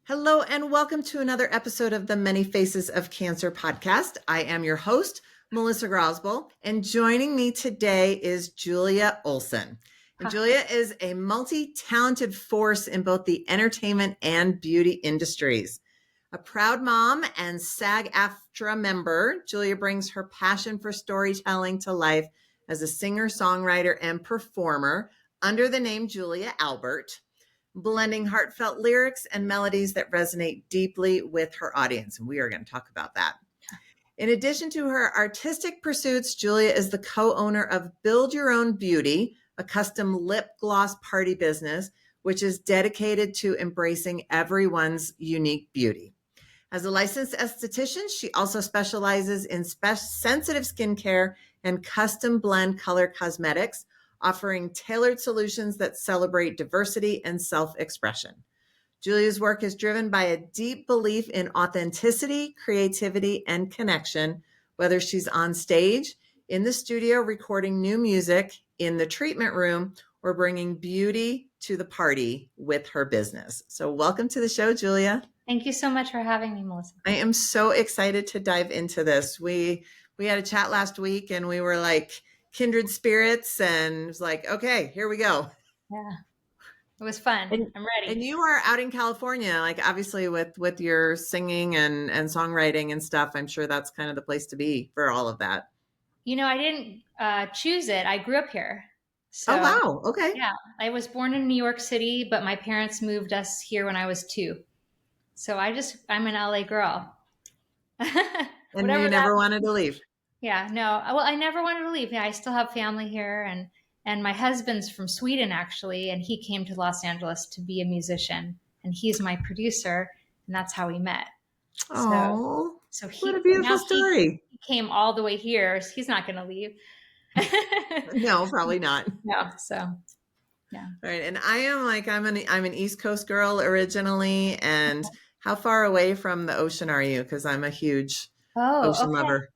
Hello, and welcome to another episode of the Many Faces of Cancer podcast. I am your host, Melissa Grosboll, and joining me today is Julia Olsson. And Julia is a multi-talented force in both the entertainment and beauty industries. A proud mom and SAG-AFTRA member, Julia brings her passion for storytelling to life as a singer, songwriter, and performer under the name Julia Albert, blending heartfelt lyrics and melodies that resonate deeply with her audience. And we are going to talk about that. In addition to her artistic pursuits, Julia is the co-owner of Build Your Own Beauty, a custom lip gloss party business, which is dedicated to embracing everyone's unique beauty. As a licensed esthetician, she also specializes in sensitive skincare and custom blend color cosmetics, offering tailored solutions that celebrate diversity and self-expression. Julia's work is driven by a deep belief in authenticity, creativity, and connection, whether she's on stage, in the studio recording new music, in the treatment room, or bringing beauty to the party with her business. So welcome to the show, Julia. Thank you so much for having me, Melissa. I am so excited to dive into this. We had a chat last week and we were like kindred spirits, and it was like, okay, here we go. Yeah, it was fun. I'm ready. And you are out in California, like obviously with your singing and songwriting and stuff. I'm sure that's kind of the place to be for all of that. You know, I didn't choose it. I grew up here. So, oh, wow. Okay. Yeah, I was born in New York City, but my parents moved us here when I was 2. So I'm an LA girl. And you never wanted to leave? Yeah, no. Well, I never wanted to leave. Yeah, I still have family here, and my husband's from Sweden, actually, and he came to Los Angeles to be a musician, and he's my producer, and that's how we met. Oh, so what a beautiful story. He came all the way here. So he's not going to leave. No, probably not. No, so yeah. All right, and I'm an East Coast girl originally, and how far away from the ocean are you? Because I'm a huge ocean lover.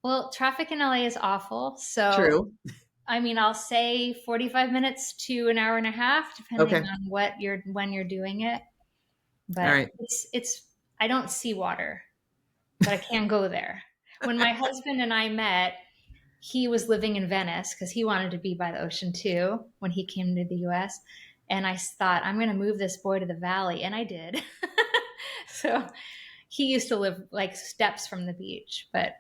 Well, traffic in LA is awful. So true. I mean, I'll say 45 minutes to an hour and a half, depending on when you're doing it. But all right. it's I don't see water, but I can go there. When my husband and I met, he was living in Venice because he wanted to be by the ocean too when he came to the US. And I thought, I'm going to move this boy to the valley. And I did. So he used to live like steps from the beach, but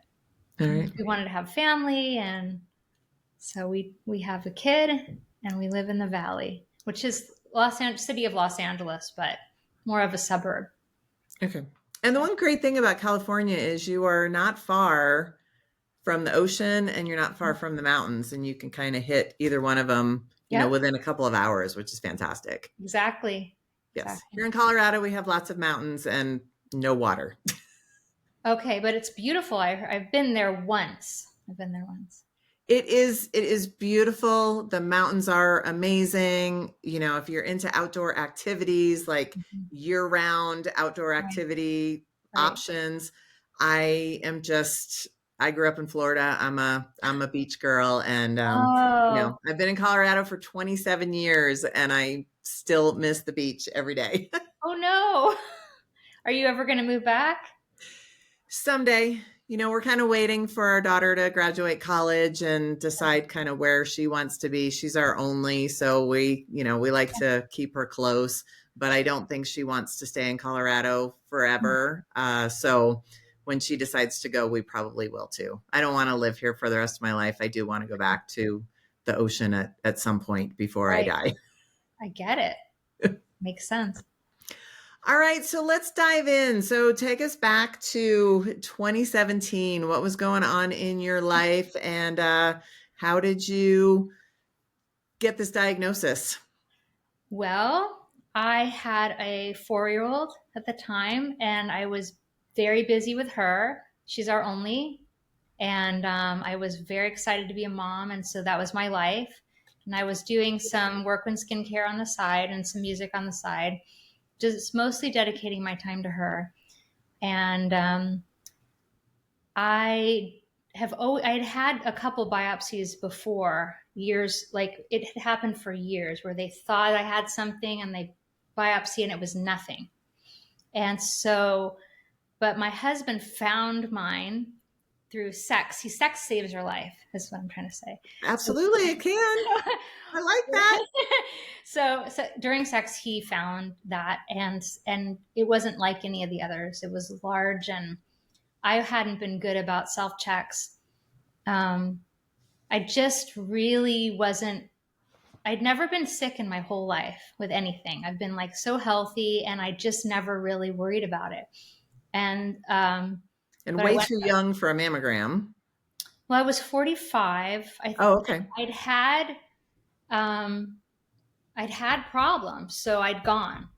we wanted to have family. And so we have a kid and we live in the valley, which is city of Los Angeles, but more of a suburb. Okay. And the one great thing about California is you are not far from the ocean and you're not far from the mountains, and you can kind of hit either one of them, you know, within a couple of hours, which is fantastic. Exactly. Yes. Exactly. Here in Colorado, we have lots of mountains and no water. Okay. But it's beautiful. I've been there once. It is beautiful. The mountains are amazing. You know, if you're into outdoor activities, like year-round outdoor activity options, I grew up in Florida. I'm a beach girl, and you know, I've been in Colorado for 27 years, and I still miss the beach every day. Oh no! Are you ever going to move back? Someday. You know, we're kind of waiting for our daughter to graduate college and decide kind of where she wants to be. She's our only, so we like to keep her close, but I don't think she wants to stay in Colorado forever. So when she decides to go, we probably will too. I don't want to live here for the rest of my life. I do want to go back to the ocean at some point before I die. I get it. Makes sense. All right, so let's dive in. So take us back to 2017. What was going on in your life, and how did you get this diagnosis? Well, I had a 4-year-old at the time, and I was very busy with her. She's our only, and I was very excited to be a mom, and so that was my life. And I was doing some work in skincare on the side and some music on the side, just mostly dedicating my time to her. And I had had a couple biopsies before, years, like it had happened for years, where they thought I had something and they biopsy and it was nothing. And so, but my husband found mine through sex. Sex saves your life, is what I'm trying to say. Absolutely, it can. I like that. So during sex, he found that, and it wasn't like any of the others. It was large, and I hadn't been good about self checks. I just really wasn't. I'd never been sick in my whole life with anything. I've been like so healthy, and I just never really worried about it. And And but I way went. too young for a mammogram. Well, I was 45. Oh, okay. I'd had um, I'd had problems, so I'd gone,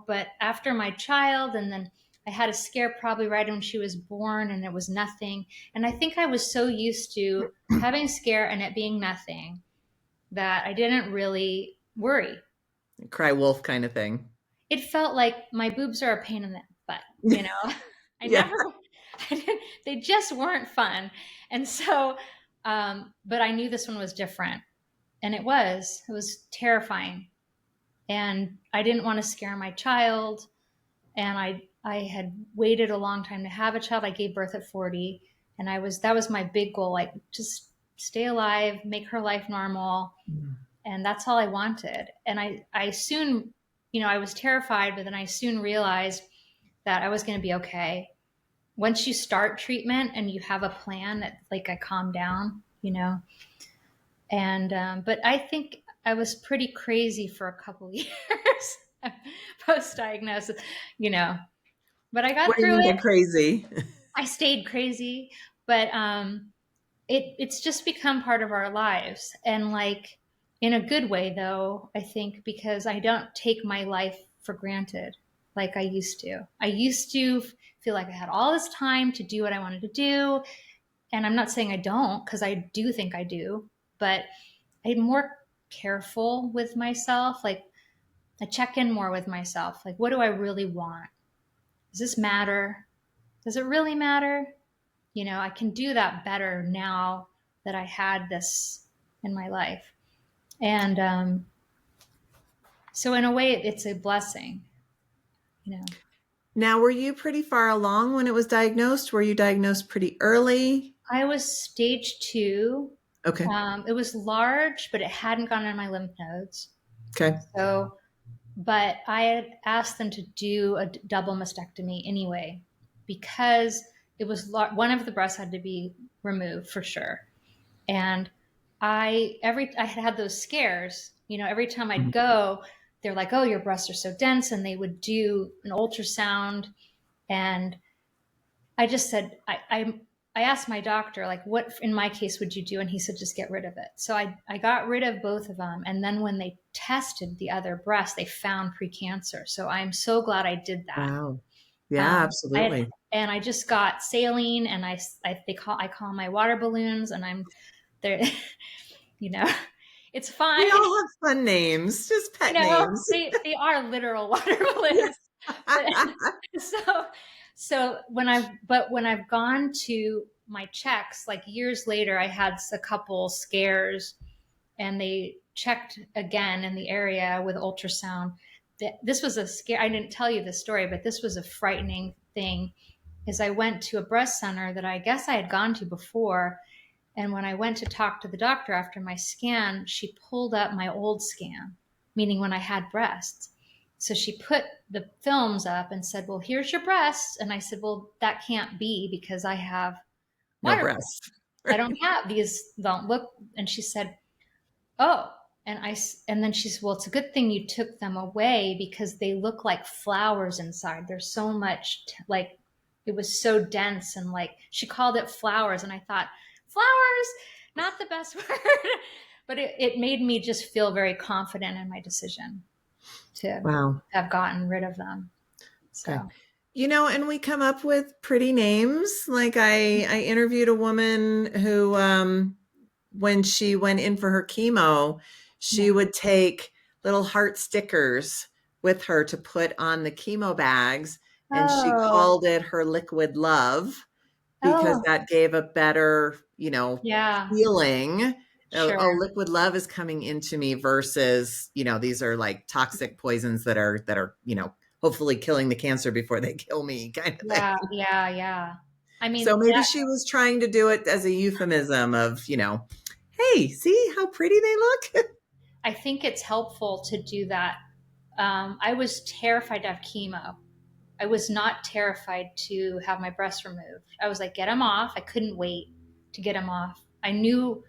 but after my child, and then I had a scare probably right when she was born, and it was nothing. And I think I was so used to having a scare and it being nothing that I didn't really worry. Cry wolf kind of thing. It felt like my boobs are a pain in the butt, I Yeah. never, I didn't, they just weren't fun. And so, but I knew this one was different, and it was terrifying. And I didn't want to scare my child. And I had waited a long time to have a child. I gave birth at 40, and that was my big goal, like just stay alive, make her life normal. And that's all I wanted. And I soon, I was terrified, but then I soon realized that I was going to be okay. Once you start treatment and you have a plan, that like I calmed down, and but I think I was pretty crazy for a couple years post diagnosis, but I What got do you through mean it. by crazy? I stayed crazy, but it's just become part of our lives, and like in a good way though, I think, because I don't take my life for granted like I used to. I used to feel like I had all this time to do what I wanted to do, and I'm not saying I don't, because I do think I do, but I'm more careful with myself. Like I check in more with myself. Like, what do I really want? Does this matter? Does it really matter? I can do that better now that I had this in my life. And so in a way, it's a blessing, you know. Now, were you pretty far along when it was diagnosed? Were you diagnosed pretty early? I was stage 2. Okay. It was large, but it hadn't gone in my lymph nodes. Okay. So, but I had asked them to do a double mastectomy anyway, because it was one of the breasts had to be removed for sure. And I had those scares, every time I'd go, they're like, oh, your breasts are so dense. And they would do an ultrasound. And I just said, I asked my doctor, like, what in my case would you do? And he said, just get rid of it. So I got rid of both of them. And then when they tested the other breast, they found precancer. So I'm so glad I did that. Wow. Yeah, absolutely. I just got saline, and I call my water balloons, and I'm there, it's fine. We all have fun names, just pet names. They are literal water balloons. So when I've gone to my checks, like years later, I had a couple scares, and they checked again in the area with ultrasound. This was a scare. I didn't tell you this story, but this was a frightening thing. Is I went to a breast center that I guess I had gone to before. And when I went to talk to the doctor after my scan, she pulled up my old scan, meaning when I had breasts. So she put the films up and said, well, here's your breasts. And I said, well, that can't be, because I have No water breasts. I don't have these, don't look. And she said, oh, and then she said, well, it's a good thing you took them away, because they look like flowers inside. There's so much, like, it was so dense, and like, she called it flowers. And I thought, flowers, not the best word, but it made me just feel very confident in my decision to have gotten rid of them. So. Okay. And we come up with pretty names. Like I interviewed a woman who, when she went in for her chemo, she would take little heart stickers with her to put on the chemo bags. And she called it her liquid love, because that gave a better, feeling. Sure. Oh, liquid love is coming into me versus, these are like toxic poisons that are, hopefully killing the cancer before they kill me kind of thing. Yeah, yeah, yeah. I So mean, maybe she was trying to do it as a euphemism of, hey, see how pretty they look? I think it's helpful to do that. I was terrified to have chemo. I was not terrified to have my breasts removed. I was like, get them off. I couldn't wait to get them off. I knew,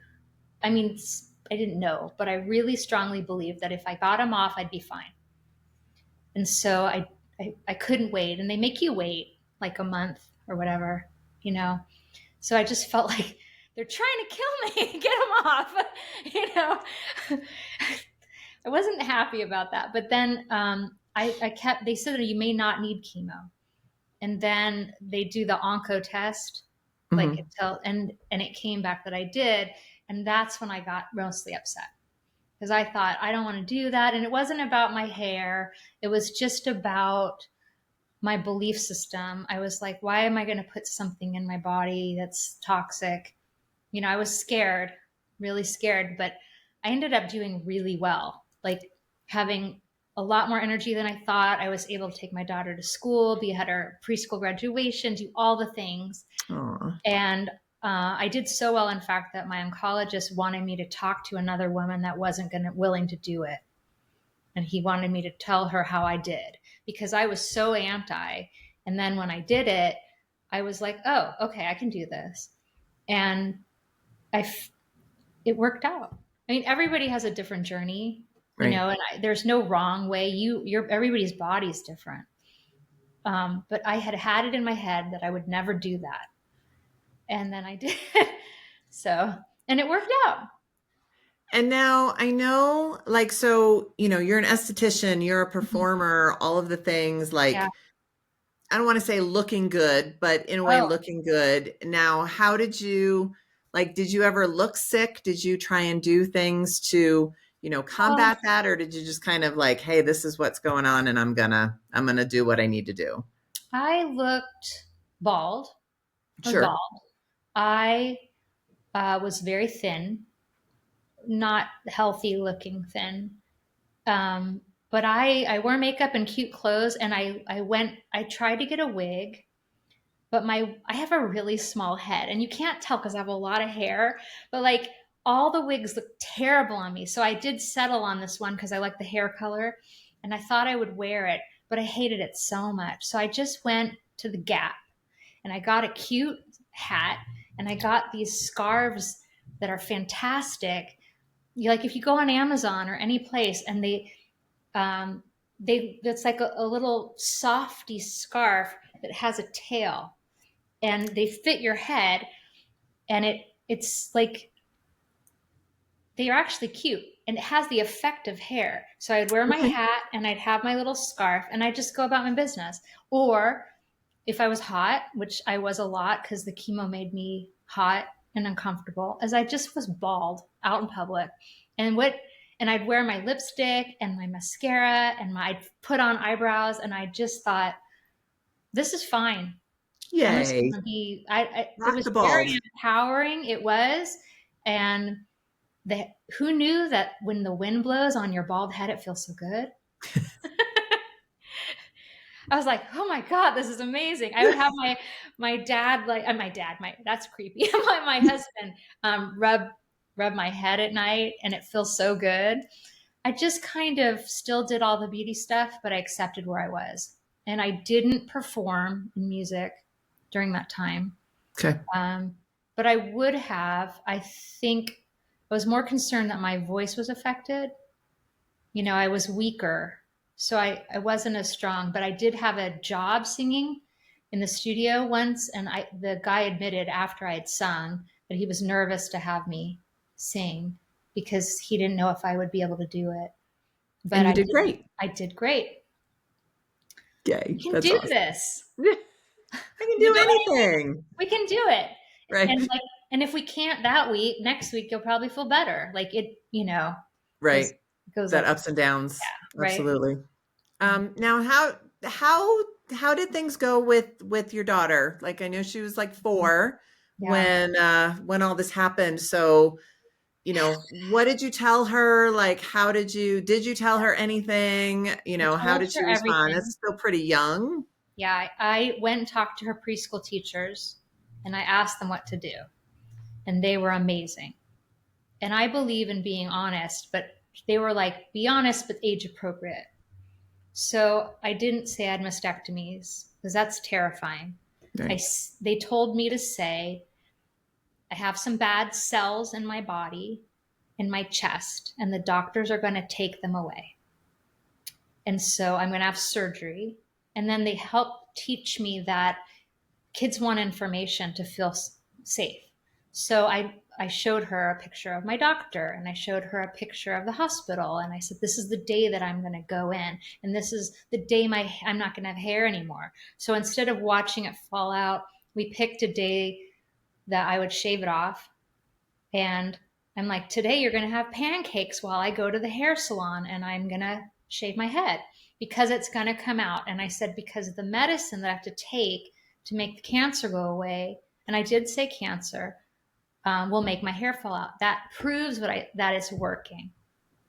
I mean, I didn't know, but I really strongly believed that if I got them off, I'd be fine. And so I couldn't wait. And they make you wait like a month or whatever, you know? So I just felt like they're trying to kill me. Get them off, you know? I wasn't happy about that. But then they said that you may not need chemo. And then they do the onco test, like Mhm. and it came back that I did. And that's when I got mostly upset because I thought, I don't want to do that. And it wasn't about my hair. It was just about my belief system. I was like, why am I going to put something in my body that's toxic? I was scared, really scared, but I ended up doing really well, like having a lot more energy than I thought. I was able to take my daughter to school, be at her preschool graduation, do all the things. Aw. And I did so well, in fact, that my oncologist wanted me to talk to another woman that wasn't willing to do it. And he wanted me to tell her how I did because I was so anti. And then when I did it, I was like, oh, okay, I can do this. And it worked out. I mean, everybody has a different journey, Right. and there's no wrong way. Everybody's body is different. But I had it in my head that I would never do that. And then I did. So, and it worked out. And now I know, like, so, you're an esthetician, you're a Mhm. performer, all of the things, Yeah. like, I don't want to say looking good, but in a way Oh, looking good. Now, how did you ever look sick? Did you try and do things to, um, combat that? Or did you just kind of like, hey, this is what's going on and I'm gonna do what I need to do? I looked bald. I was Sure. bald. I was very thin, not healthy looking thin. Um, but I wore makeup and cute clothes, and I tried to get a wig, but I have a really small head, and you can't tell because I have a lot of hair, but like all the wigs look terrible on me. So I did settle on this one because I like the hair color, and I thought I would wear it, but I hated it so much. So I just went to the Gap and I got a cute hat and I got these scarves that are fantastic. Like if you go on Amazon or any place and um, it's like a little softy scarf that has a tail and they fit your head and it's like they are actually cute and it has the effect of hair. So I'd wear my Okay. hat and I'd have my little scarf and I'd just go about my business. Or if I was hot, which I was a lot because the chemo made me hot and uncomfortable, as I just was bald out in public. And I'd wear my lipstick and my mascara and I'd put on eyebrows and I just thought, this is fine. I'm just Yay. gonna be it Rock was the very bald. empowering. It was. And who knew that when the wind blows on your bald head, it feels so good? I was like, oh my God, this is amazing. I would have my dad like my dad, my that's creepy. my husband rub my head at night and it feels so good. I just kind of still did all the beauty stuff, but I accepted where I was. And I didn't perform in music during that time. Okay. But I would have, I think I was more concerned that my voice was affected. I was weaker. So I wasn't as strong, but I did have a job singing in the studio once. And the guy admitted after I had sung that he was nervous to have me sing because he didn't know if I would be able to do it. But And you did great. I did great. Yay. We can That's do awesome. this. I can You do know what I mean? anything. We can do it. Right. And if we can't that week, next week you'll probably feel better. Like goes Right. goes That up, ups and downs. right? Absolutely. Now how did things go with your daughter? Like I know she was like 4 Yeah. when all this happened. So what did you tell her? Like, did you tell her anything? I How told did she her respond? everything. It's still pretty young. Yeah, I went and talked to her preschool teachers and I asked them what to do, and they were amazing. And I believe in being honest, but they were like, be honest, but age appropriate. So I didn't say I had mastectomies because that's terrifying. Right. They told me to say, I have some bad cells in my body, in my chest, and the doctors are going to take them away. And so I'm going to have surgery. And then they helped teach me that kids want information to feel safe. So I showed her a picture of my doctor and I showed her a picture of the hospital. And I said, this is the day that I'm going to go in. And this is the day I'm not going to have hair anymore. So instead of watching it fall out, we picked a day that I would shave it off. And I'm like, today you're going to have pancakes while I go to the hair salon and I'm going to shave my head because it's going to come out. And I said, because of the medicine that I have to take to make the cancer go away, and I did say cancer, will make my hair fall out. That proves that it's working,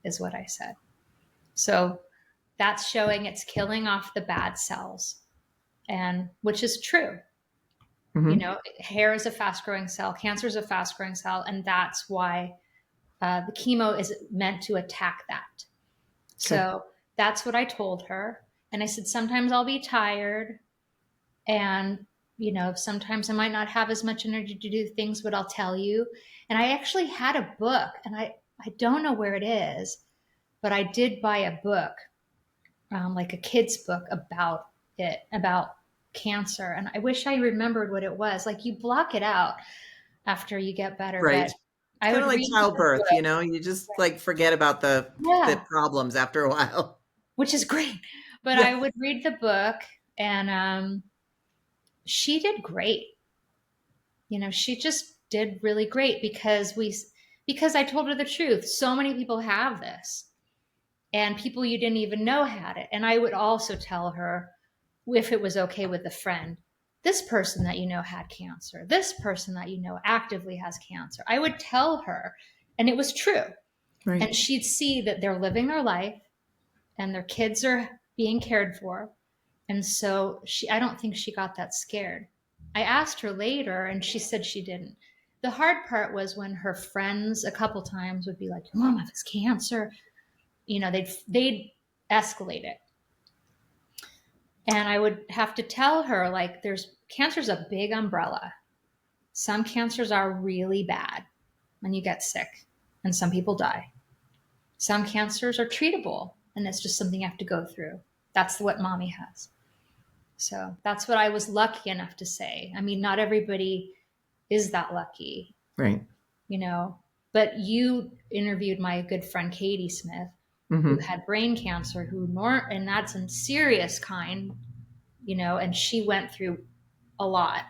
is what I said. So that's showing it's killing off the bad cells, and which is true. Mm-hmm. Hair is a fast growing cell, cancer is a fast growing cell, and that's why the chemo is meant to attack that. Okay. So that's what I told her. And I said, sometimes I'll be tired and, sometimes I might not have as much energy to do things, but I'll tell you. And I actually had a book and I don't know where it is, but I did buy a book, like a kid's book about cancer. And I wish I remembered what it was. Like you block it out after you get better, Right. but It's I kind of would like read the childbirth, book. you just like forget about the Yeah, problems after a while. which is great. But Yeah. I would read the book, and she did great. She just did really great because I told her the truth. So many people have this, and people you didn't even know had it. And I would also tell her if it was okay with a friend. This person that you know had cancer. This person that you know actively has cancer. I would tell her, and it was true. Right. And she'd see that they're living their life and their kids are being cared for. And so I don't think she got that scared. I asked her later and she said she didn't. The hard part was when her friends a couple times would be like, your mom has cancer. They'd escalate it. And I would have to tell her, like, cancer's a big umbrella. Some cancers are really bad when you get sick and some people die. Some cancers are treatable and it's just something you have to go through. That's what mommy has. So that's what I was lucky enough to say. I mean, not everybody is that lucky, Right. but you interviewed my good friend Katie Smith, who Mm-hmm. had brain cancer, and that's a serious kind, and she went through a lot.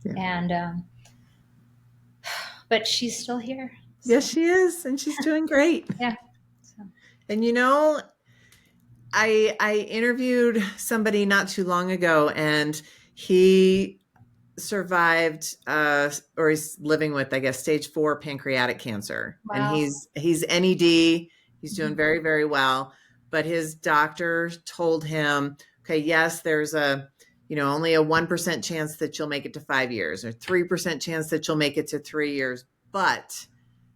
Yeah. And, but she's still here. Yes, So, she is. And she's doing great. yeah. So, And I interviewed somebody not too long ago and he survived or he's living with, I guess, stage 4 pancreatic cancer. And wow. he's NED. He's doing Mhm. very, very well. But his doctor told him, okay, yes, there's only a 1% chance that you'll make it to 5 years or 3% chance that you'll make it to 3 years. But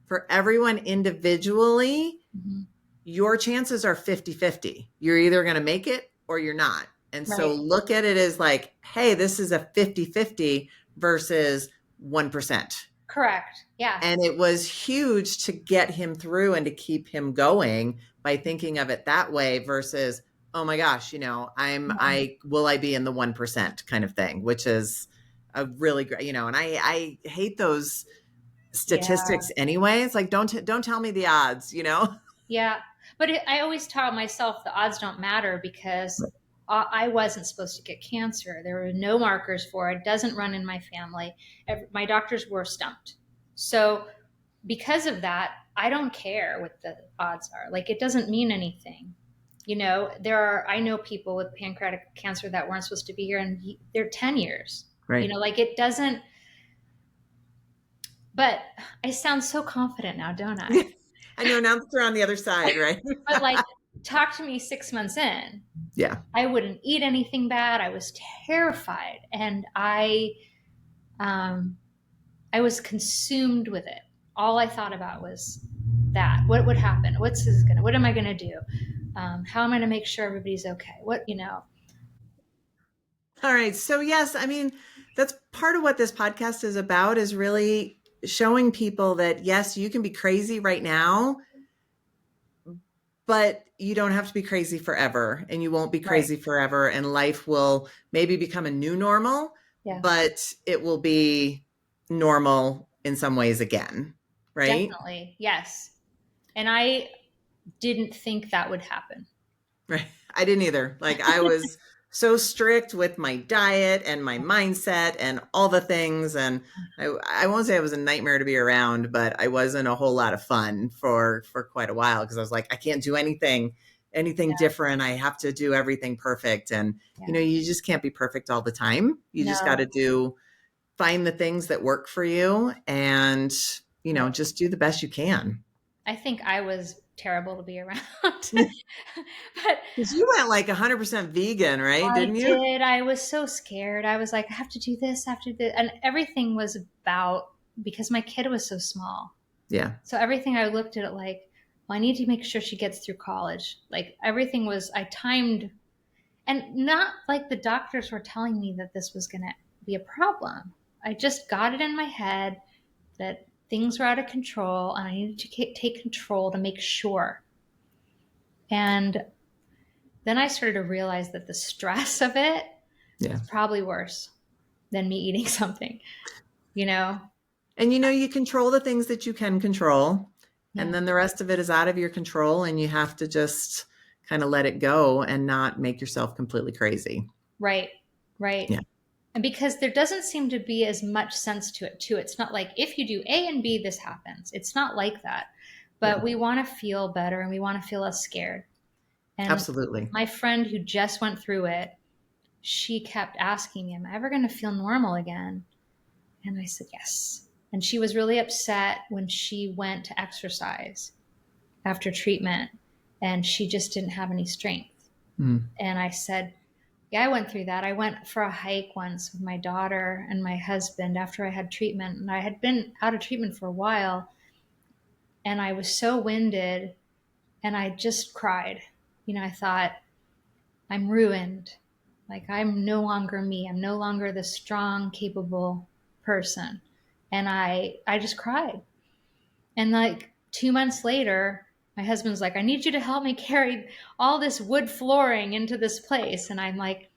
for everyone individually, Mhm. your chances are 50-50. You're either going to make it or you're not. And so Right. look at it as like, hey, this is a 50-50 versus 1%. Correct. Yeah. And it was huge to get him through and to keep him going by thinking of it that way versus, oh my gosh, will I be in the 1% kind of thing, which is a really great, and I hate those Yeah. statistics anyway. It's like, don't tell me the odds, Yeah. But I always tell myself the odds don't matter because I wasn't supposed to get cancer. There were no markers for it. It doesn't run in my family. My doctors were stumped. So because of that, I don't care what the odds are. Like it doesn't mean anything. I know people with pancreatic cancer that weren't supposed to be here and they're 10 years. Right. Like it doesn't, But I sound so confident now, don't I? I know, now that they're on the other side, right? But like, talk to me 6 months in. Yeah. I wouldn't eat anything bad. I was terrified, and um, I was consumed with it. All I thought about was that. What would happen? What am I gonna do? How am I gonna make sure everybody's okay? All right. So yes, I mean, that's part of what this podcast is about, is really showing people that yes, you can be crazy right now, but you don't have to be crazy forever, and you won't be Right. crazy forever, and life will maybe become a new normal, Yeah, but it will be normal in some ways again, right? definitely. Yes. And I didn't think that would happen. Right. I didn't either. Like, I was so strict with my diet and my mindset and all the things. And I won't say I was a nightmare to be around, but I wasn't a whole lot of fun for quite a while, because I was like, I can't do anything Yeah. different. I have to do everything perfect. And, Yeah. you just can't be perfect all the time. You just got No. to find the things that work for you, and, Right. just do the best you can. I think I was terrible to be around. But Because you went like 100% vegan, right? I Didn't you? did. I was so scared. I was like, I have to do this, I have to do this. And everything was about, because my kid was so small. Yeah. So everything I looked at it like, well, I need to make sure she gets through college. Like everything was, I timed, and not like the doctors were telling me that this was going to be a problem. I just got it in my head that things were out of control and I needed to take control to make sure. And then I started to realize that the stress of it Yeah. is probably worse than me eating something, you know? And you control the things that you can control, and Yeah. then the rest of it is out of your control, and you have to just kind of let it go and not make yourself completely crazy. Right. Right. Yeah. And because there doesn't seem to be as much sense to it, too. It's not like if you do A and B, this happens. It's not like that. Yeah. But we want to feel better and we want to feel less scared. And Absolutely. my friend who just went through it, she kept asking me, am I ever going to feel normal again? And I said, yes. And she was really upset when she went to exercise after treatment and she just didn't have any strength. Mm. And I said, yeah, I went through that. I went for a hike once with my daughter and my husband after I had treatment. And I had been out of treatment for a while. And I was so winded and I just cried. I thought, I'm ruined. Like, I'm no longer me. I'm no longer the strong, capable person. And I just cried. And like 2 months later, my husband's like, I need you to help me carry all this wood flooring into this place. And I'm like,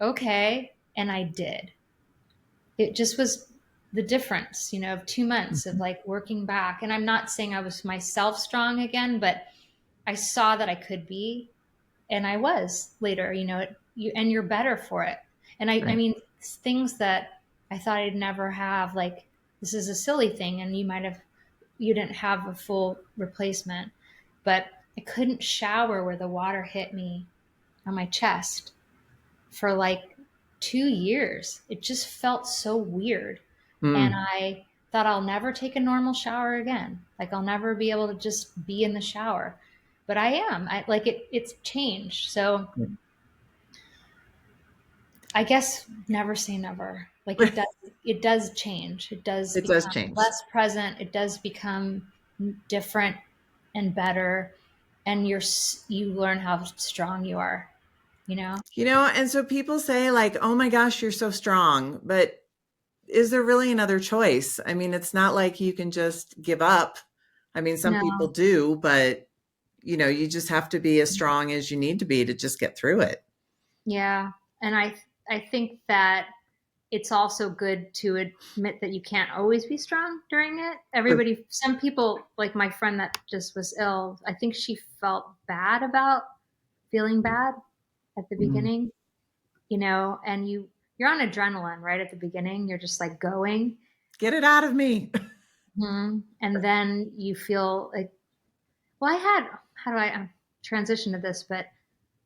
okay. And I did. It just was the difference, of 2 months of like working back. And I'm not saying I was myself strong again, but I saw that I could be, and I was later, and you're better for it. And I Right. mean, things that I thought I'd never have, like, this is a silly thing. And you didn't have a full replacement, but I couldn't shower where the water hit me on my chest for like 2 years. It just felt so weird. And Mm. I thought I'll never take a normal shower again. Like I'll never be able to just be in the shower. But I am. It's changed. So I guess never say never. Like it does change. It does It does become change. less present. It does become different and better. And you learn how strong you are, you know? And so people say like, oh my gosh, you're so strong, but is there really another choice? I mean, it's not like you can just give up. I mean, some people No. do, but you just have to be as strong as you need to be to just get through it. Yeah. And I think that it's also good to admit that you can't always be strong during it. Some people, like my friend that just was ill, I think she felt bad about feeling bad at the Mm. beginning, and you're on adrenaline right at the beginning. You're just like going. Get it out of me. And then you feel like, well, how do I transition to this? But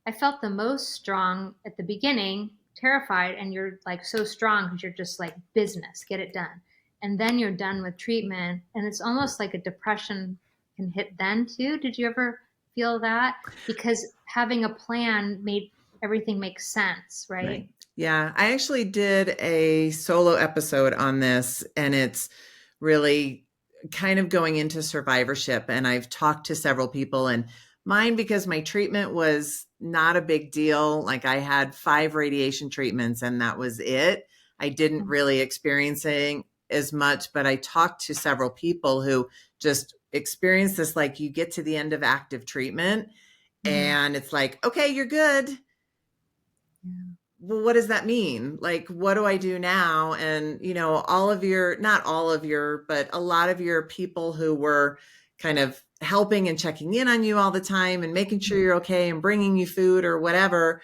I felt the most strong at the beginning, terrified, and you're like so strong because you're just like business, get it done. and then you're done with treatment. And it's almost like a depression can hit then too. Did you ever feel that? Because having a plan made everything make sense, right? Right. Yeah. I actually did a solo episode on this, and it's really kind of going into survivorship. And I've talked to several people, and mine, because my treatment was not a big deal. Like I had 5 radiation treatments and that was it. I didn't really experiencing as much, but I talked to several people who just experienced this. Like you get to the end of active treatment and it's like, okay, you're good. Well, what does that mean? Like, what do I do now? And, all of your, not all of your, but a lot of your people who were kind of helping and checking in on you all the time and making sure you're okay and bringing you food or whatever,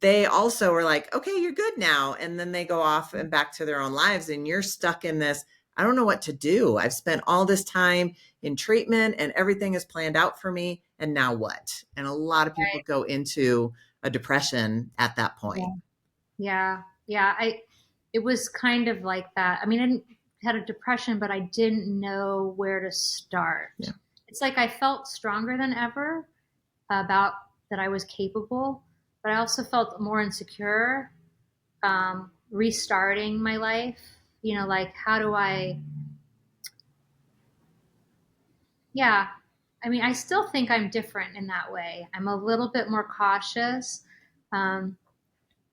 they also are like, okay, you're good now. And then they go off and back to their own lives, and you're stuck in this. I don't know what to do. I've spent all this time in treatment and everything is planned out for me. And now what? And a lot of people go into a depression at that point. Yeah. It was kind of like that. I mean, I didn't had a depression, but I didn't know where to start. Yeah. It's like I felt stronger than ever about that I was capable, but I also felt more insecure, restarting my life. Like how do yeah. I mean, I still think I'm different in that way. I'm a little bit more cautious. Um,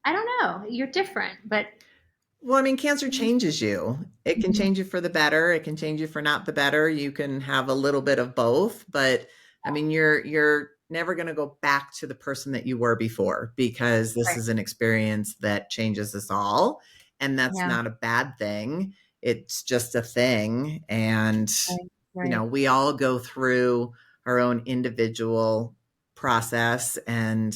I don't know. You're different, but Well, I mean, cancer changes you. It can change you for the better. It can change you for not the better. You can have a little bit of both, but I mean, you're never going to go back to the person that you were before, because this is an experience that changes us all, and that's not a bad thing. It's just a thing. And we all go through our own individual process, and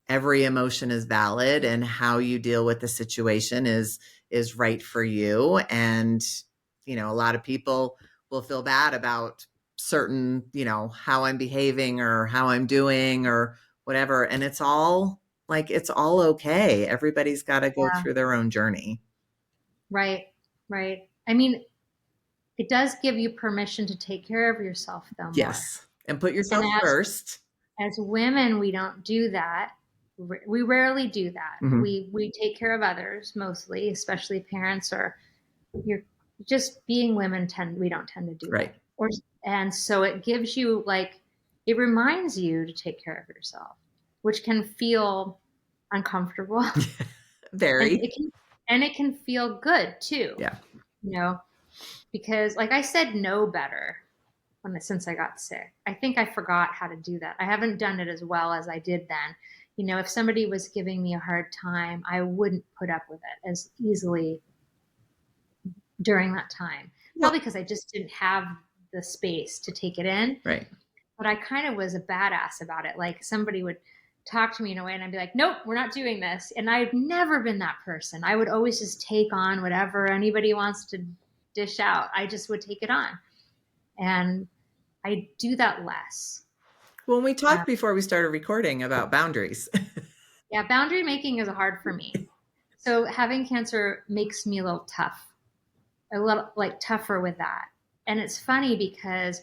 every emotion is valid, and how you deal with the situation is right for you. And, a lot of people will feel bad about certain, how I'm behaving or how I'm doing or whatever. And it's all okay. Everybody's got to go through their own journey. Right. I mean, it does give you permission to take care of yourself, though. More. Yes. And put yourself first. As women, we don't do that. We rarely do that. Mm-hmm. We take care of others mostly, especially parents, or you're just being women we don't tend to do right. that. And so it gives you it reminds you to take care of yourself, which can feel uncomfortable. Very. And it can feel good too. Yeah. Because like I said no better since I got sick. I think I forgot how to do that. I haven't done it as well as I did then. If somebody was giving me a hard time, I wouldn't put up with it as easily during that time. Probably because I just didn't have the space to take it in. Right. But I kind of was a badass about it. Like somebody would talk to me in a way and I'd be like, nope, we're not doing this. And I've never been that person. I would always just take on whatever anybody wants to dish out. I just would take it on. And I do that less. Well, we talked before we started recording about boundaries. Yeah, boundary making is hard for me. So having cancer makes me a little tougher with that. And it's funny because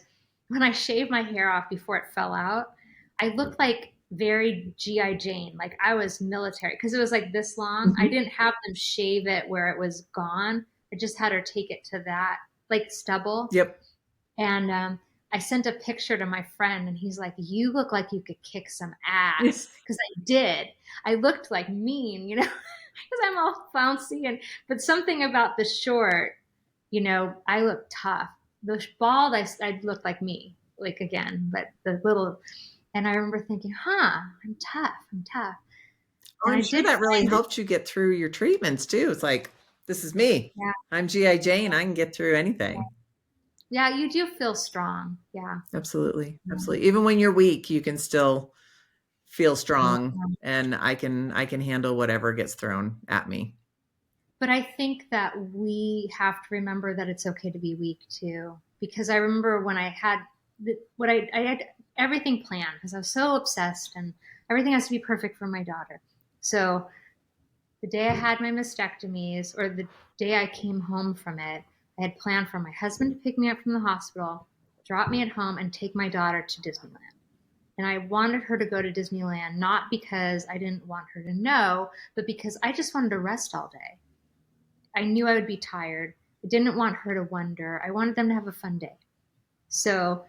when I shaved my hair off before it fell out, I looked like very G.I. Jane. Like I was military because it was like this long. Mm-hmm. I didn't have them shave it where it was gone. I just had her take it to that like stubble. Yep. And I sent a picture to my friend and he's like, you look like you could kick some ass. Because I did. I looked like mean, because I'm all flouncy. But something about the short, I look tough. The bald, I looked like me, like again, but the little, and I remember thinking, I'm tough. Oh, I'm sure that really helped you get through your treatments too. It's like, this is me. Yeah. I'm G.I. Jane. I can get through anything. Yeah, you do feel strong. Yeah. Absolutely. Even when you're weak, you can still feel strong, and I can handle whatever gets thrown at me. But I think that we have to remember that it's okay to be weak too. Because I remember when I had I had everything planned because I was so obsessed and everything has to be perfect for my daughter. So the day I had my mastectomies or the day I came home from it, I had planned for my husband to pick me up from the hospital, drop me at home, and take my daughter to Disneyland. And I wanted her to go to Disneyland, not because I didn't want her to know, but because I just wanted to rest all day. I knew I would be tired. I didn't want her to wonder. I wanted them to have a fun day. So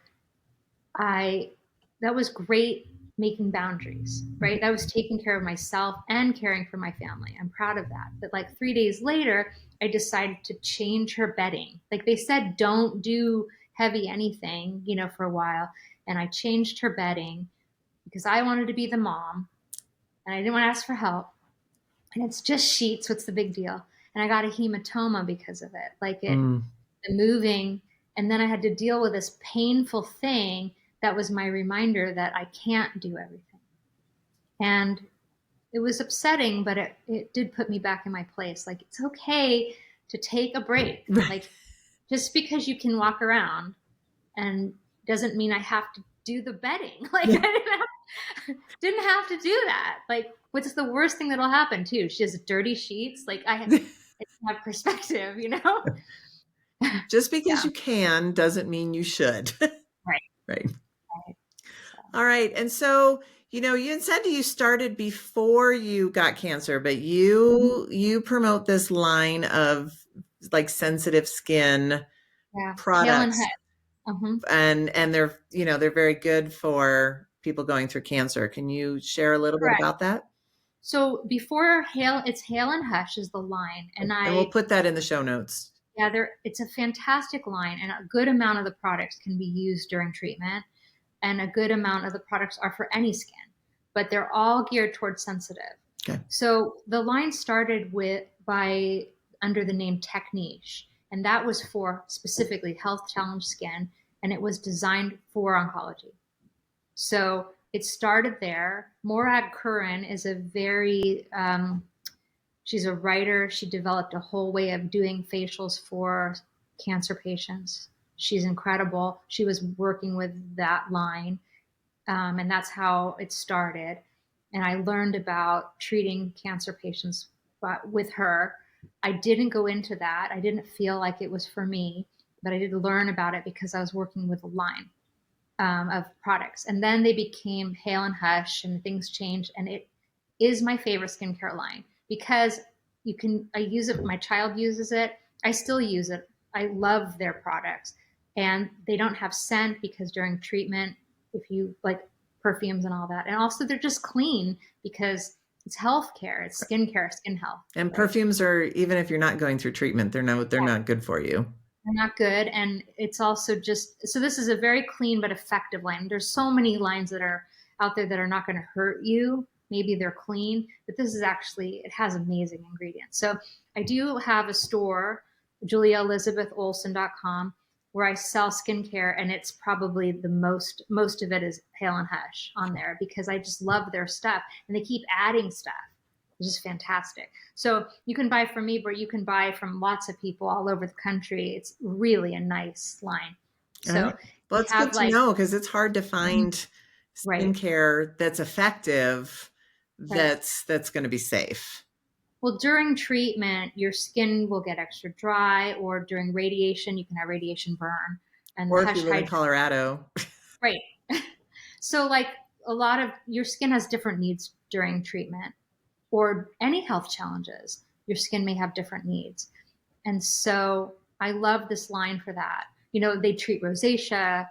that was great, making boundaries, right? That was taking care of myself and caring for my family. I'm proud of that. But like 3 days later, I decided to change her bedding. Like they said, don't do heavy anything, for a while. And I changed her bedding because I wanted to be the mom and I didn't want to ask for help. And it's just sheets. What's the big deal? And I got a hematoma because of it. The moving. And then I had to deal with this painful thing that was my reminder that I can't do everything. And it was upsetting, but it did put me back in my place. Like, it's okay to take a break. Right. Like, just because you can walk around and doesn't mean I have to do the bedding. Like, Yeah. I didn't have to do that. Like, what's the worst thing that'll happen too? She has dirty sheets. Like, I have perspective, Just because Yeah. you can doesn't mean you should. Right. Right. Right. All right. And so, you had said you started before you got cancer, but you promote this line of like sensitive skin Yeah. Tail and products. head. Uh-huh. And they're very good for people going through cancer. Can you share a little bit Correct. about that? So before Hail, it's Hail and Hush is the line. And we'll put that in the show notes. Yeah, it's a fantastic line, and a good amount of the products can be used during treatment, and a good amount of the products are for any skin, but they're all geared towards sensitive. Okay. So the line started under the name Techniche, and that was for specifically health challenge skin, and it was designed for oncology. So it started there. Morag Curran is she's a writer. She developed a whole way of doing facials for cancer patients. She's incredible. She was working with that line, and that's how it started. And I learned about treating cancer patients with her. I didn't go into that. I didn't feel like it was for me, but I did learn about it because I was working with a line of products. And then they became Hail and Hush, and things changed. And it is my favorite skincare line because I use it. My child uses it. I still use it. I love their products, and they don't have scent because during treatment, if you like perfumes and all that, and also they're just clean because it's healthcare, it's skincare, skin health. And right? Perfumes are, even if you're not going through treatment, they're not good for you. They're not good. And it's also so this is a very clean but effective line. There's so many lines that are out there that are not going to hurt you. Maybe they're clean, but this is actually, it has amazing ingredients. So I do have a store, juliaelizabetholson.com, where I sell skincare, and it's probably the most of it is Hail and Hush on there because I just love their stuff, and they keep adding stuff. It's just fantastic. So you can buy from me, but you can buy from lots of people all over the country. It's really a nice line. So right. Well, it's good to know because it's hard to find skincare that's effective, that's going to be safe. Well, during treatment, your skin will get extra dry, or during radiation, you can have radiation burn. And or if you live in Colorado. Right. So like a lot of your skin has different needs during treatment, or any health challenges. Your skin may have different needs. And so I love this line for that. They treat rosacea,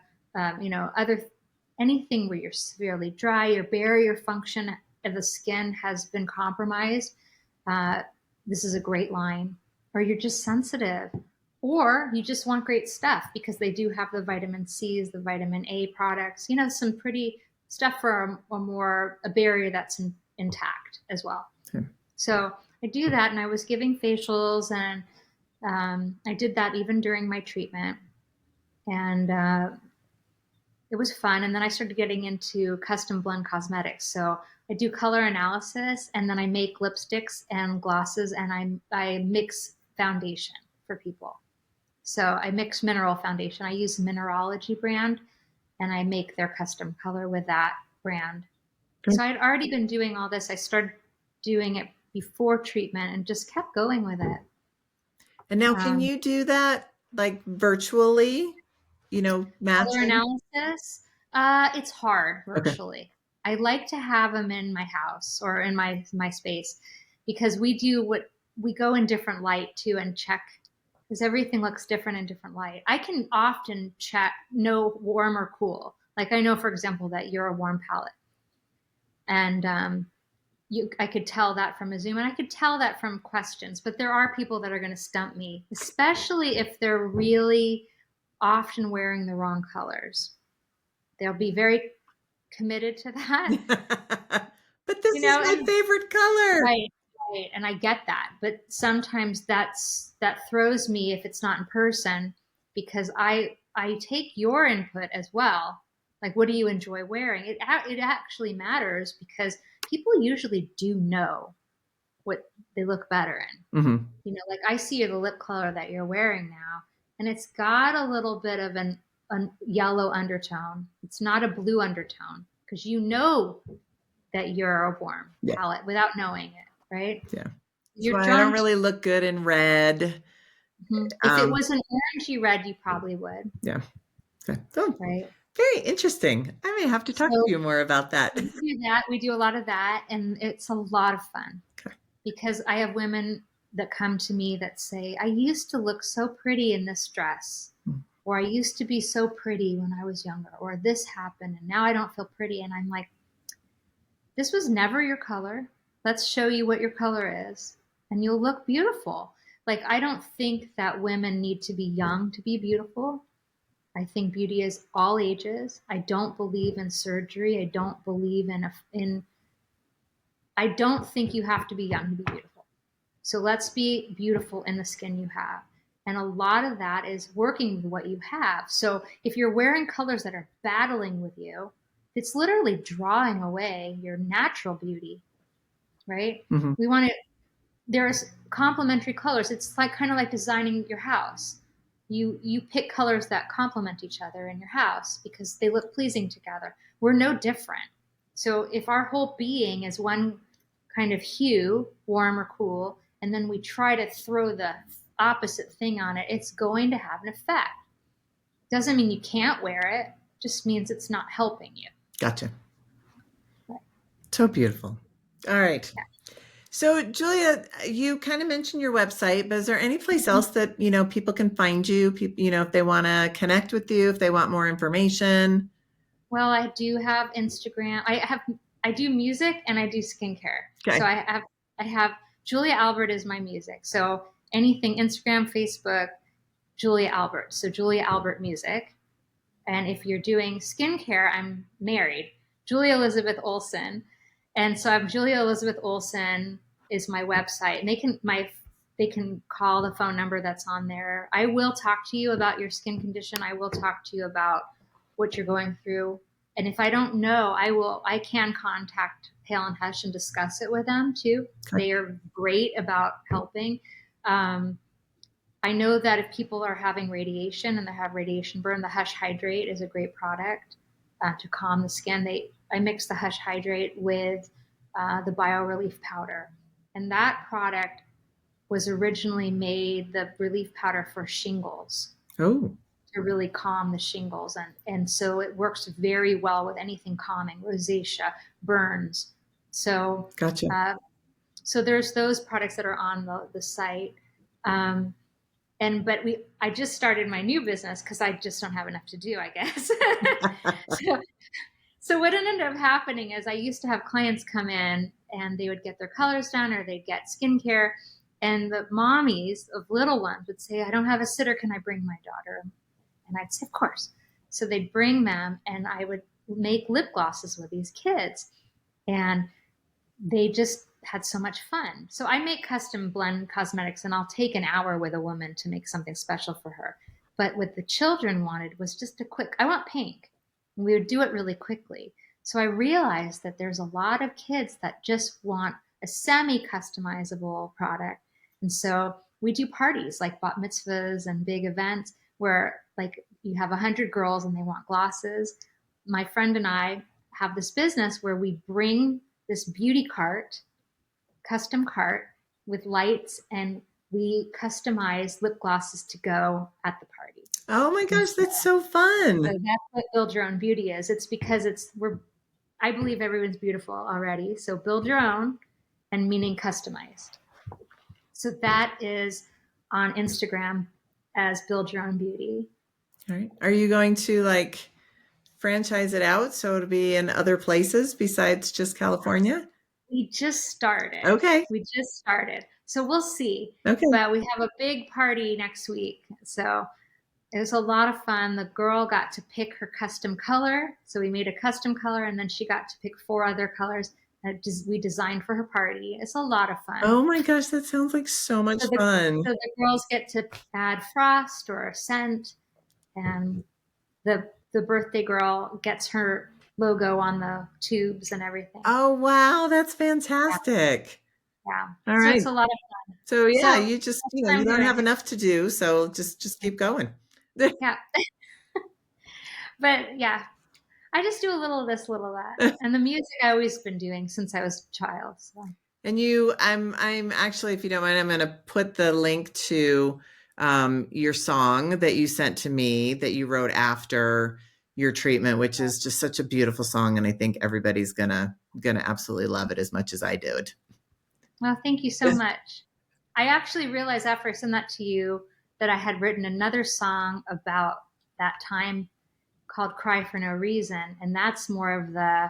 anything where you're severely dry, your barrier function of the skin has been compromised. This is a great line. Or you're just sensitive, or you just want great stuff because they do have the vitamin C's, the vitamin A products, some pretty stuff for a barrier that's intact as well. Okay. So I do that, and I was giving facials, and I did that even during my treatment, and it was fun. And then I started getting into custom blend cosmetics. So I do color analysis, and then I make lipsticks and glosses, and I mix foundation for people. So I mix mineral foundation. I use Mineralogy brand, and I make their custom color with that brand. Okay. So I'd already been doing all this. I started doing it before treatment and just kept going with it. And now can you do that like virtually, Color matching? analysis, it's hard Okay. virtually. I like to have them in my house or in my space because we go in different light too and check because everything looks different in different light. I can often check know warm or cool. Like I know, for example, that you're a warm palette, and I could tell that from a Zoom, and I could tell that from questions. But there are people that are going to stump me, especially if they're really often wearing the wrong colors. They'll be very committed to that, But this is my and favorite color. right, right, and I get that. But sometimes that throws me if it's not in person because I take your input as well. Like, what do you enjoy wearing? It actually matters because people usually do know what they look better in. Hmm. Like I see the lip color that you're wearing now, and it's got a little bit of a yellow undertone. It's not a blue undertone because you know that you're a warm Yeah. palette without knowing it, right? Yeah. That's You're why I don't drawn to. really look good in red. If it Um, was an orangey red, you probably would, yeah. Okay. So right? very interesting. I may have to talk to So you more about that. we do that. We do a lot of that, and it's a lot of fun Okay. because I have women that come to me that say, "I used to look so pretty in this dress." Or I used to be so pretty when I was younger, or this happened and now I don't feel pretty. And I'm like, this was never your color. Let's show you what your color is, and you'll look beautiful. Like, I don't think that women need to be young to be beautiful. I think beauty is all ages. I don't believe in surgery. I don't believe I don't think you have to be young to be beautiful. So let's be beautiful in the skin you have. And a lot of that is working with what you have. So if you're wearing colors that are battling with you, it's literally drawing away your natural beauty, right? Hmm. We want to, there's complementary colors. It's like kind of like designing your house. You pick colors that complement each other in your house because they look pleasing together. We're no different. So if our whole being is one kind of hue, warm or cool, and then we try to throw the opposite thing on it, it's going to have an effect. Doesn't mean you can't wear it, just means it's not helping you. Gotcha. Right. So beautiful. All right. Yeah. So, Julia, you kind of mentioned your website, but is there any place else that, people can find you, if they want to connect with you, if they want more information? Well, I do have Instagram. I do music and I do skincare. So Okay. I have Julia Albert is my music. So anything Instagram, Facebook, Julia Albert. So Julia Albert Music. And if you're doing skincare, I'm married, Julia Elizabeth Olsson. And so I'm Julia Elizabeth Olsson is my website, and they can call the phone number that's on there. I will talk to you about your skin condition. I will talk to you about what you're going through. And if I don't know, I can contact Pale and Hush and discuss it with them too. Okay. They are great about helping. Um, I know that if people are having radiation and they have radiation burn, the Hush Hydrate is a great product to calm the skin. I mix the Hush Hydrate with the Bio Relief Powder, and that product was originally made the relief powder for shingles Oh, to really calm the shingles, and so it works very well with anything calming, rosacea, burns. So gotcha. uh, so there's those products that are on the site. Um, but I just started my new business because I just don't have enough to do, I guess. so, so what ended up happening is I used to have clients come in and they would get their colors done or they'd get skincare, and the mommies of little ones would say, I don't have a sitter, can I bring my daughter? And I'd say, of course. So they'd bring them and I would make lip glosses with these kids, and they just had so much fun. So I make custom blend cosmetics, and I'll take an hour with a woman to make something special for her. But what the children wanted was just a quick, I want pink. And we would do it really quickly. So I realized that there's a lot of kids that just want a semi customizable product. And so we do parties like bat mitzvahs and big events where like you have 100 girls and they want glosses. My friend and I have this business where we bring this beauty cart, custom cart with lights and we customized lip glosses to go at the party. Oh my And gosh, that's so fun. so that's what Build Your Own Beauty is. It's because I believe everyone's beautiful already. So build your own, and meaning customized. So that is on Instagram as Build Your Own Beauty. All right. Are you going to like franchise it out so it'll be in other places besides just California? We just started. Okay. So we'll see. Okay. But we have a big party next week. So it was a lot of fun. The girl got to pick her custom color. So we made a custom color, and then she got to pick 4 other colors that we designed for her party. It's a lot of fun. Oh my gosh, that sounds like so much fun. So the girls get to add frost or a scent, and the birthday girl gets her logo on the tubes and everything. Oh wow, that's fantastic. Yeah. All So right. it's a lot of fun. So yeah, So you just, that's you know, what you I'm don't doing. have enough to do, so just keep going. Yeah. But yeah, I just do a little of this, little of that. And the music I always been doing since I was a child. So. And I'm actually, if you don't mind, I'm going to put the link to your song that you sent to me that you wrote after your treatment, which is just such a beautiful song, and I think everybody's gonna absolutely love it as much as I did. Well, thank you so much. I actually realized after I sent that to you that I had written another song about that time called Cry for No Reason. And that's more of the,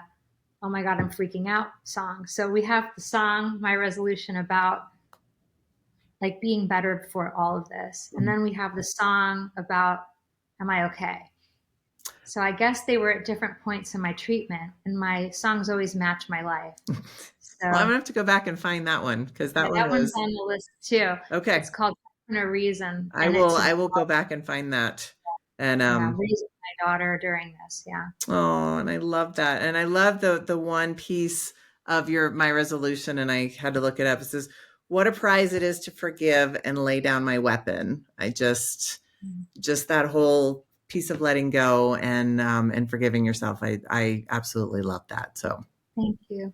oh my God, I'm freaking out song. So we have the song, My Resolution, about like being better before all of this. And then we have the song about, am I okay? So I guess they were at different points in my treatment, and my songs always match my life. So Well, I'm gonna have to go back and find that one because that one one's was on the list too. okay. It's called For No Reason. I will go back and find that. And raising my daughter during this. Yeah. Oh, and I love that. And I love the one piece of my resolution, and I had to look it up. It says, "What a prize it is to forgive and lay down my weapon." I just that whole piece of letting go and forgiving yourself. I absolutely love that. So thank you.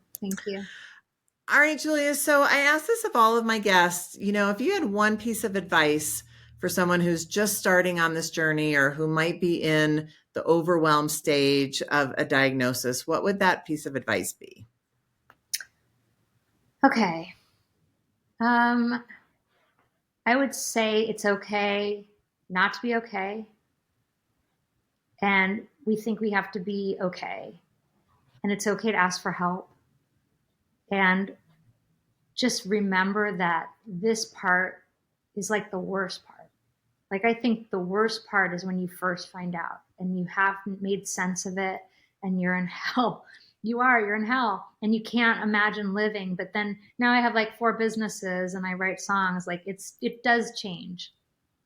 All right, Julia. So I asked this of all of my guests, you know, if you had one piece of advice for someone who's just starting on this journey or who might be in the overwhelmed stage of a diagnosis, what would that piece of advice be? Okay. I would say it's okay not to be okay. And we think we have to be okay. And it's okay to ask for help. And just remember that this part is like the worst part. Like, I think the worst part is when you first find out and you haven't made sense of it and you're in hell. You're in hell and you can't imagine living. But then now I have like 4 businesses and I write songs. Like it does change,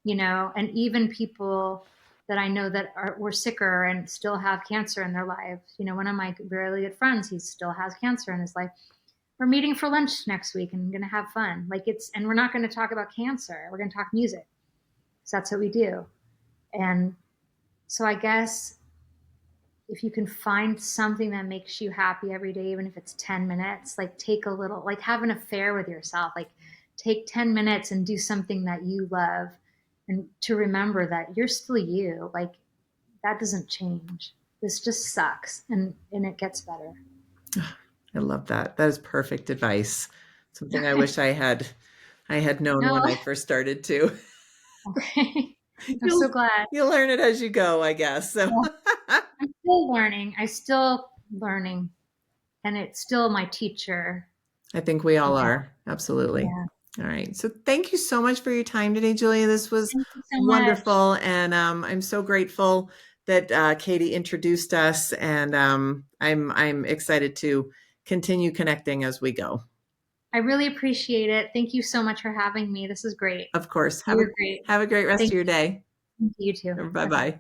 you know, and even people that I know that were sicker and still have cancer in their lives. You know, one of my really good friends, he still has cancer in his life. We're meeting for lunch next week and I'm going to have fun. And we're not going to talk about cancer. We're going to talk music. So that's what we do. And so I guess if you can find something that makes you happy every day, even if it's 10 minutes, like take a little, like have an affair with yourself, like take 10 minutes and do something that you love, and to remember that you're still you. Like that doesn't change. This just sucks and it gets better. I love that. That is perfect advice. Something I wish I had known when I first started too. Okay. I'm so glad. You'll learn it as you go, I guess. So I'm still learning. And it's still my teacher. I think we all are. Absolutely. Yeah. All right. So thank you so much for your time today, Julia. This was wonderful. Much. And I'm so grateful that Katie introduced us. And I'm excited to continue connecting as we go. I really appreciate it. Thank you so much for having me. This is great. Of course. Have a great rest of your day. You too. Bye-bye.